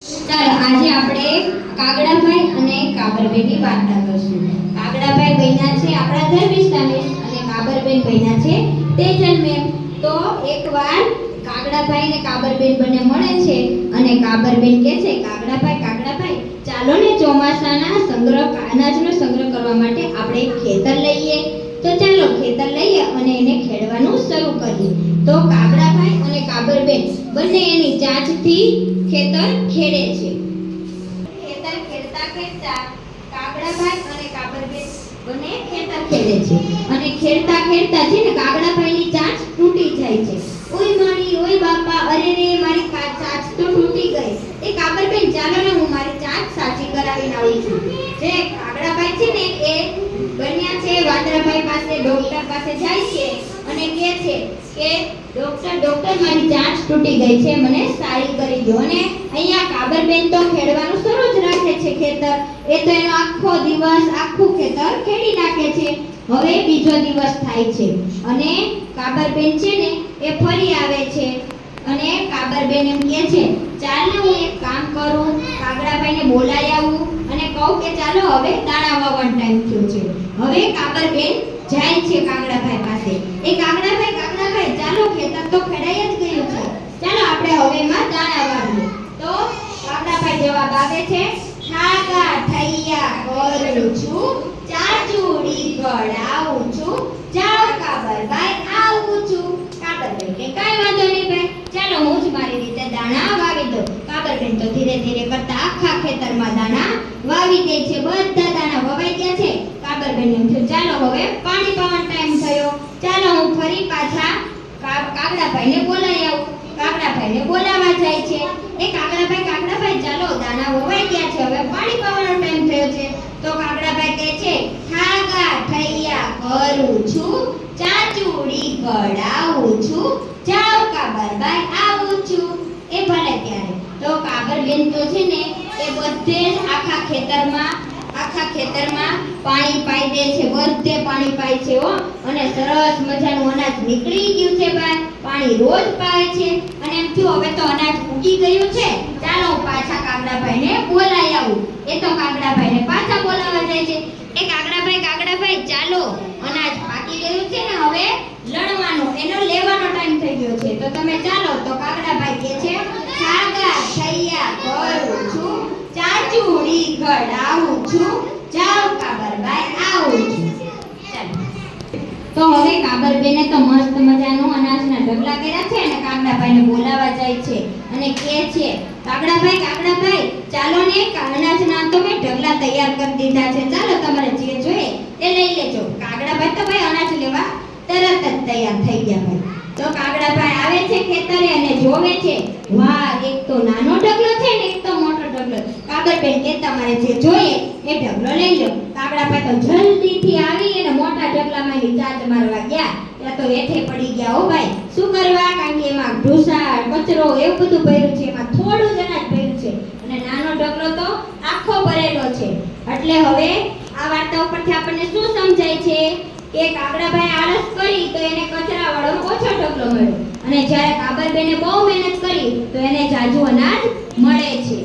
ચાલો આજે આપણે કાગડાભાઈ અને કાબરબેનની વાર્તા કરશું. કાગડાભાઈ બન્યા છે આપણા ધર્મિષ્ઠામેશ અને કાબરબેન બન્યા છે તેજલમેમ. તો એકવાર કાગડાભાઈ અને કાબરબેન બંને મળે છે અને કાબરબેન કહે છે, કાગડાભાઈ ચાલો ને ચોમાસાના અનાજનો સંગ્રહ કરવા માટે આપણે ખેતર લઈએ. તો ચાલો ખેતર લઈએ અને એને ખેડવાનું શરૂ કરીએ. તો કાગડાભાઈ અને કાબરબેન બંને એની ચાંચથી ખેતર ખેડે છે. ખેતર ખેડતા ખેડતા કાગડાભાઈ અને કાબરબેન બંને ખેતર ખેડે છે અને ખેડતા ખેડતા છે ને કાગડાભાઈની ચાંચ તૂટી જાય છે. ઓય બાપા, અરે રે, મારી ચાંચ તો તૂટી ગઈ. એ કાબરબેન, ચાલો ને હું મારી ચાંચ સાચી કરાવીને આવું છું. જે કાગડાભાઈ છે ને એ બન્યા છે વાંદરાભાઈ પાસે, ડોક્ટર પાસે જાય છે અને કહે છે કે ડોક્ટર મારી ચાંચ તૂટી ગઈ છે, મને સારી કરી દો. અને અહીંયા કાબરબેન તો ખેડવાનું શરૂ જ રાખે છે ખેતર. એ તો એનો આખો દિવસ આખું ખેતર ખેડી નાખે છે. હવે બીજો દિવસ થાય છે અને કાબરબેન છે ને એ ફરી આવે છે અને કાબરબેન એમ કહે છે, ચાલ ને હું એક કામ કરું, કાગડાભાઈને બોલાવી આવું અને કહું કે ચાલો હવે દાણા વાવવાનો ટાઈમ થયો છે. હવે કાબરબેન જાય છે કાગડાભાઈ પાસે. એ કાગડાભાઈ ચાલો, ખેતર તો ખેડાઈ જ ગયું છે, ચાલો આપણે હવે એમાં દાણા વાવીએ. તો કાગડાભાઈ જવાબ આપે છે, ઠાગા ઠૈયા કરું છું, ચાચુડી કડાવું છું, જાઓ કાબરભાઈ આવું છું. કાબરભાઈ કે કાઈ વાંધો નહીં ભાઈ, ચાલો હું જ મારી રીતે દાણા વાવી દઉં. કાબરબેન તો ધીરે ધીરે કરતા આખા ખેતરમાં દાણા વાવી દે છે. બધા દાણા વવાઈ ગયા છે. કાબરબેન એમ થયું, ચાલો હવે પાણી પાવાનો ટાઈમ થયો, ચાલો હું ફરી પાછા કાગડાભાઈને બોલાવી આવું. કાગડાભાઈને બોલાવવા જાય છે. એ કાગડાભાઈ ચાલો દાણા વવાઈ ગયા છે, હવે પાણી પાવાનો ટાઈમ થયો છે. તો કાગડાભાઈ કહે છે, ઠાગા ઠૈયા કરું છું, ચાચુડી કડાવું છું, જાઓ કાબરભાઈ આવું છું. એ ભલે ત્યારે તો કાબરબેન તો છે ને એ બધે જ આખા ખેતરમાં પાણી પાઈ દે છે. બધે પાણી પાય છે હો. અને સરસ મજાનું અનાજ નીકળી ગયું છે ભાઈ. પાણી રોજ પાય છે અને એમ થયું હવે તો અનાજ ઉગી ગયું છે, ચાલો હું પાછા કાગડાભાઈને બોલાવી આવું. એ તો કાગડાભાઈને પાછા બોલાવવા જાય છે. એ કાગડાભાઈ ચાલો, અનાજ પાકી ગયું છે ને, હવે લણવાનું, એનો લેવાનો ટાઈમ થઈ ગયો છે, તો તમે ચાલો. તો કાગડાભાઈ કહે છે, ઠાગા ઠૈયા કરું છું, ચાચુડી કડાવું છું, જાઓ કાબરભાઈ આવું છું. ચાલો. તો હવે કાબરબેને તો મસ્ત મજાનું અનાજના ઢગલા કર્યા છે અને કાગડાભાઈને બોલાવવા જાય છે અને કહે છે, કાગડાભાઈ ચાલો ને, અનાજના તો મેં ઢગલા તૈયાર કરી દીધા છે, ચાલો તમારે જે જોઈએ એ લઈ લેજો. કાગડાભાઈ તો ભાઈ અનાજ લેવા તરત જ તૈયાર થઈ ગયા ભાઈ. તો કાગડાભાઈ આવે છે ખેતરે અને જોવે છે, વાહ, એક તો નાનો ઢગલો છે ને એક તો મોટો ઢગલો. કાગરબેન કે તમારે જે જોઈએ એ ઢગલો લઈ લો. કાગડાભાઈ તો જલ્દીથી આવી અને મોટા ઢગલામાં એની ચાંચ મારવા ગયા. ત્યાં તો હેઠે પડી ગયા હો ભાઈ. શું કરવા? કારણ કે એમાં ઢૂસા, કચરો એવું બધું ભર્યું છે, એમાં થોડું જ અનાજ ભર્યું છે અને નાનો ઢગલો તો આખો ભરેલો છે. એટલે હવે આ વાર્તા ઉપરથી આપણને શું સમજાય છે કે કાગડાભાઈ આળસ કરી તો એને કચરાવાળો ઓછો ઢગલો મળ્યો અને જ્યારે કાબરબેને બહુ મહેનત કરી તો એને જાજુ અનાજ મળે છે.